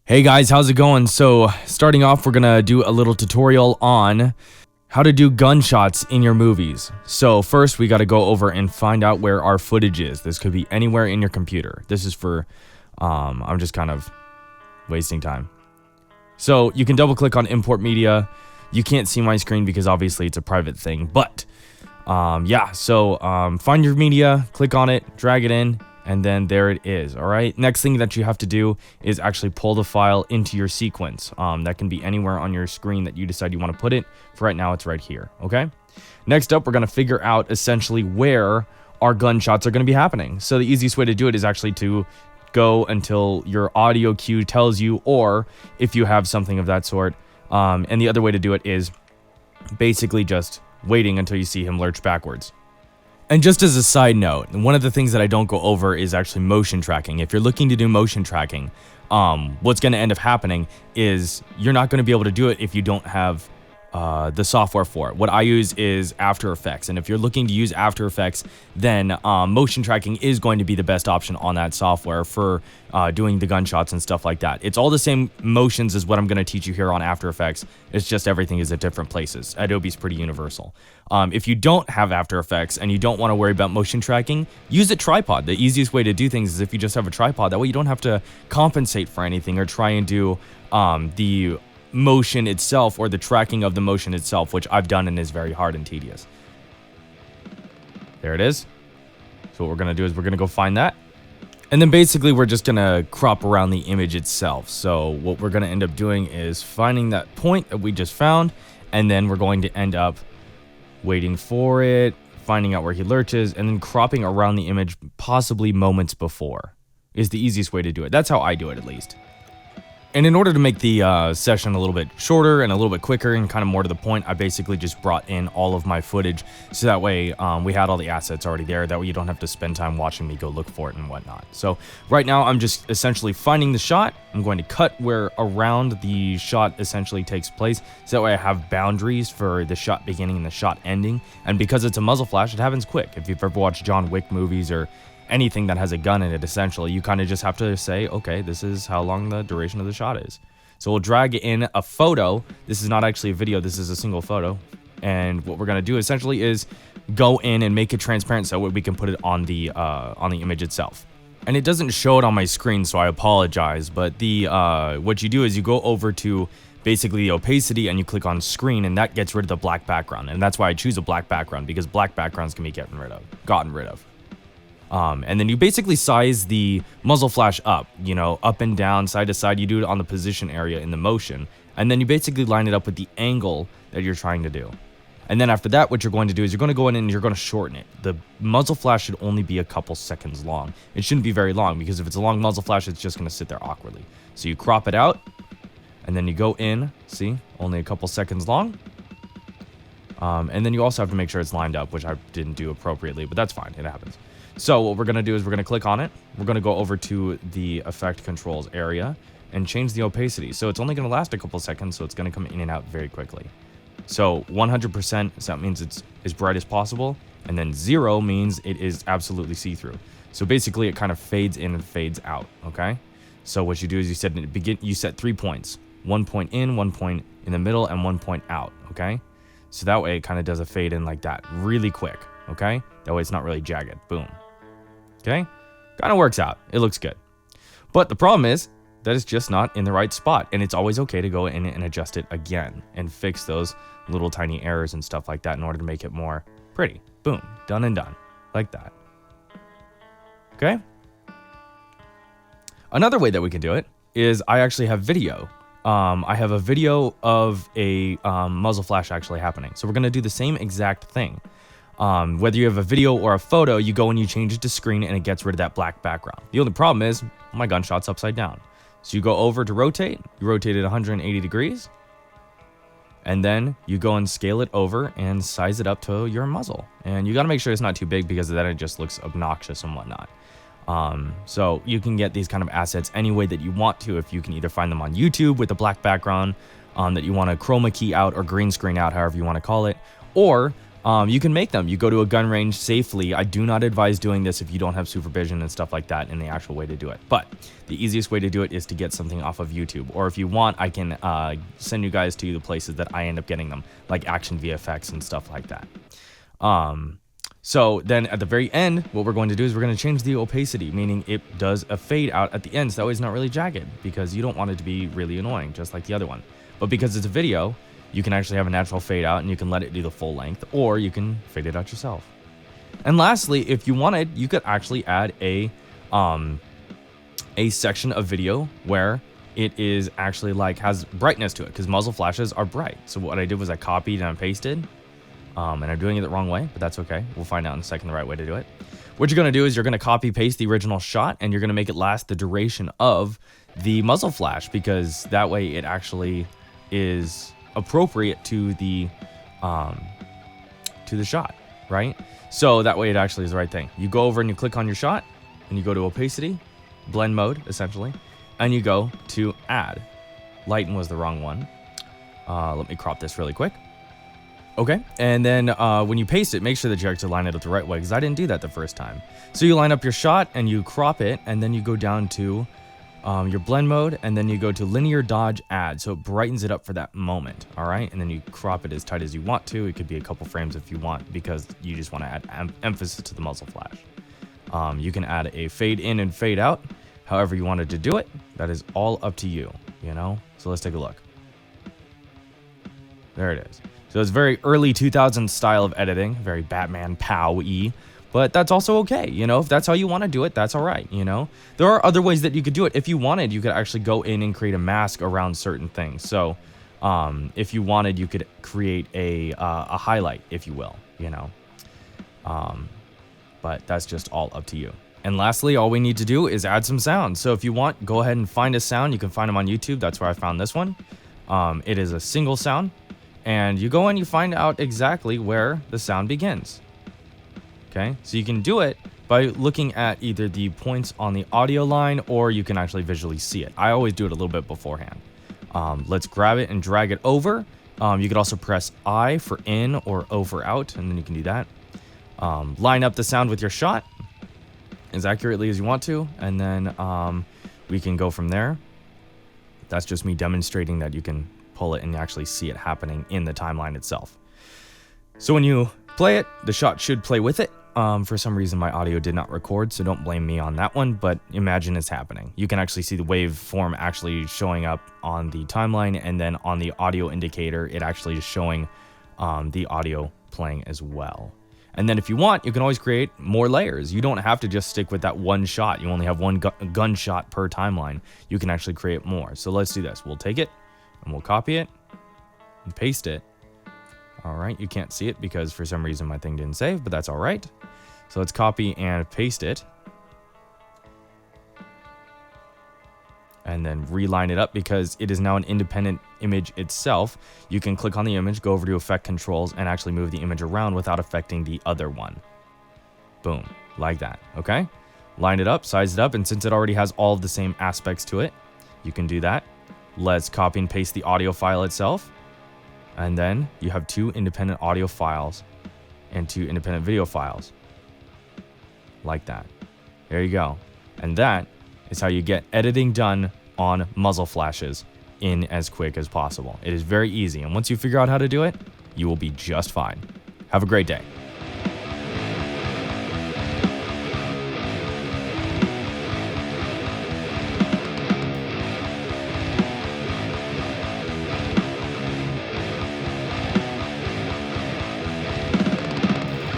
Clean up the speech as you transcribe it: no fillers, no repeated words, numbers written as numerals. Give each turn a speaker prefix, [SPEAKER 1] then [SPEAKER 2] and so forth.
[SPEAKER 1] Hey guys, how's it going? So starting off, we're gonna do a little tutorial on how to do gunshots in your movies. So first we gotta go over and find out where our footage is. This could be anywhere in your computer. This is for, I'm just kind of wasting time. So you can double click on import media. You can't see my screen because obviously it's a private thing, but find your media, click on it, drag it in, and then there it is. All right, next thing that you have to do is actually pull the file into your sequence. That can be anywhere on your screen that you decide you want to put it. For right now, it's right here. Okay, next up, we're going to figure out essentially where our gunshots are going to be happening. So the easiest way to do it is actually to go until your audio cue tells you, or if you have something of that sort. And the other way to do it is basically just waiting until you see him lurch backwards. And just as a side note, one of the things that I don't go over is actually motion tracking. If you're looking to do motion tracking, what's going to end up happening is you're not going to be able to do it if you don't have the software for it. What I use is After Effects, and if you're looking to use After Effects, then motion tracking is going to be the best option on that software for doing the gunshots and stuff like that. It's all the same motions as what I'm going to teach you here on After Effects. It's just everything is at different places. Adobe's pretty universal. If you don't have After Effects and you don't want to worry about motion tracking, use a tripod. The easiest way to do things is if you just have a tripod. That way you don't have to compensate for anything or try and do the motion itself or the tracking of the motion itself, which I've done and is very hard and tedious. There it is. So what we're going to do is we're going to go find that. And then basically we're just going to crop around the image itself. So what we're going to end up doing is finding that point that we just found, and then we're going to end up waiting for it, finding out where he lurches, and then cropping around the image possibly moments before is the easiest way to do it. That's how I do it, at least. And in order to make the session a little bit shorter and a little bit quicker and kind of more to the point, I basically just brought in all of my footage. So that way we had all the assets already there. That way you don't have to spend time watching me go look for it and whatnot. So right now I'm just essentially finding the shot. I'm going to cut where around the shot essentially takes place. So that way I have boundaries for the shot beginning and the shot ending. And because it's a muzzle flash, it happens quick. If you've ever watched John Wick movies or anything that has a gun in it, essentially, you kind of just have to say, okay, this is how long the duration of the shot is. So we'll drag in a photo. This is not actually a video. This is a single photo. And what we're going to do essentially is go in and make it transparent so we can put it on the image itself. And it doesn't show it on my screen, so I apologize. But the what you do is you go over to basically the opacity and you click on screen, and that gets rid of the black background. And that's why I choose a black background, because black backgrounds can be gotten rid of. And then you basically size the muzzle flash up, up and down, side to side. You do it on the position area in the motion, and then you basically line it up with the angle that you're trying to do. And then after that, what you're going to do is you're going to go in and you're going to shorten it. The muzzle flash should only be a couple seconds long. It shouldn't be very long, because if it's a long muzzle flash, it's just going to sit there awkwardly. So you crop it out, and then you go in, see, only a couple seconds long. And then you also have to make sure it's lined up, which I didn't do appropriately, but that's fine. It happens. So what we're going to do is we're going to click on it. We're going to go over to the effect controls area and change the opacity. So it's only going to last a couple seconds, so it's going to come in and out very quickly. So 100%, so that means it's as bright as possible. And then 0 means it is absolutely see-through. So basically it kind of fades in and fades out, okay? So what you do is you set 3 points. 1 point in, 1 point in the middle, and 1 point out, okay? So that way it kind of does a fade in like that really quick, okay? That way it's not really jagged. Boom. Okay, kind of works out. It looks good. But the problem is that it's just not in the right spot. And it's always okay to go in and adjust it again and fix those little tiny errors and stuff like that in order to make it more pretty. Boom, done and done. Like that. Okay. Another way that we can do it is I actually have video. I have a video of a muzzle flash actually happening. So we're going to do the same exact thing. Whether you have a video or a photo, you go and you change it to screen and it gets rid of that black background. The only problem is my gunshot's upside down. So you go over to rotate, you rotate it 180 degrees, and then you go and scale it over and size it up to your muzzle. And you got to make sure it's not too big, because then it just looks obnoxious and whatnot. So you can get these kind of assets any way that you want to. If you can either find them on YouTube with a black background that you want to chroma key out or green screen out, however you want to call it, or You can make them. You go to a gun range safely. I do not advise doing this if you don't have supervision and stuff like that in the actual way to do it. But the easiest way to do it is to get something off of YouTube. Or if you want, I can send you guys to the places that I end up getting them, like Action VFX and stuff like that. So then at the very end, what we're going to do is we're going to change the opacity, meaning it does a fade out at the end, so that way it's not really jagged, because you don't want it to be really annoying, just like the other one. But because it's a video, you can actually have a natural fade out and you can let it do the full length, or you can fade it out yourself. And lastly, if you wanted, you could actually add a section of video where it is actually like has brightness to it, because muzzle flashes are bright. So what I did was I copied and I pasted, and I'm doing it the wrong way, but that's okay. We'll find out in a second the right way to do it. What you're going to do is you're going to copy paste the original shot, and you're going to make it last the duration of the muzzle flash, because that way it actually is appropriate to the shot, right? So that way it actually is the right thing. You go over and you click on your shot, and you go to opacity, blend mode essentially, and you go to add. Lighten was the wrong one. Let me crop this really quick. Okay, and then when you paste it, make sure that you actually line it up the right way, because I didn't do that the first time. So you line up your shot and you crop it, and then you go down to your blend mode, and then you go to linear dodge add, so it brightens it up for that moment. All right, and then you crop it as tight as you want to. It could be a couple frames if you want, because you just want to add emphasis to the muzzle flash. You can add a fade in and fade out however you wanted to do it. That is all up to you, you know. So let's take a look. There it is. So it's very early 2000s style of editing, very Batman pow-y. But that's also okay, you know, if that's how you want to do it, that's all right, you know. There are other ways that you could do it. If you wanted, you could actually go in and create a mask around certain things. So if you wanted, you could create a highlight, if you will, you know. But that's just all up to you. And lastly, all we need to do is add some sound. So if you want, go ahead and find a sound. You can find them on YouTube. That's where I found this one. It is a single sound. And you go and you find out exactly where the sound begins. Okay, so you can do it by looking at either the points on the audio line, or you can actually visually see it. I always do it a little bit beforehand. Let's grab it and drag it over. You could also press I for in or O for out, and then you can do that. Line up the sound with your shot as accurately as you want to, and then we can go from there. That's just me demonstrating that you can pull it and actually see it happening in the timeline itself. So when you play it, the shot should play with it. For some reason, my audio did not record, so don't blame me on that one, but imagine it's happening. You can actually see the waveform actually showing up on the timeline, and then on the audio indicator, it actually is showing the audio playing as well. And then if you want, you can always create more layers. You don't have to just stick with that one shot. You only have one gunshot per timeline. You can actually create more. So let's do this. We'll take it, and we'll copy it, and paste it. All right, you can't see it because for some reason my thing didn't save, but that's all right. So let's copy and paste it. And then reline it up because it is now an independent image itself. You can click on the image, go over to effect controls, and actually move the image around without affecting the other one. Boom, like that, okay? Line it up, size it up, and since it already has all of the same aspects to it, you can do that. Let's copy and paste the audio file itself. And then you have two independent audio files and two independent video files. Like that. There you go. And that is how you get editing done on muzzle flashes in as quick as possible. It is very easy. And once you figure out how to do it, you will be just fine. Have a great day.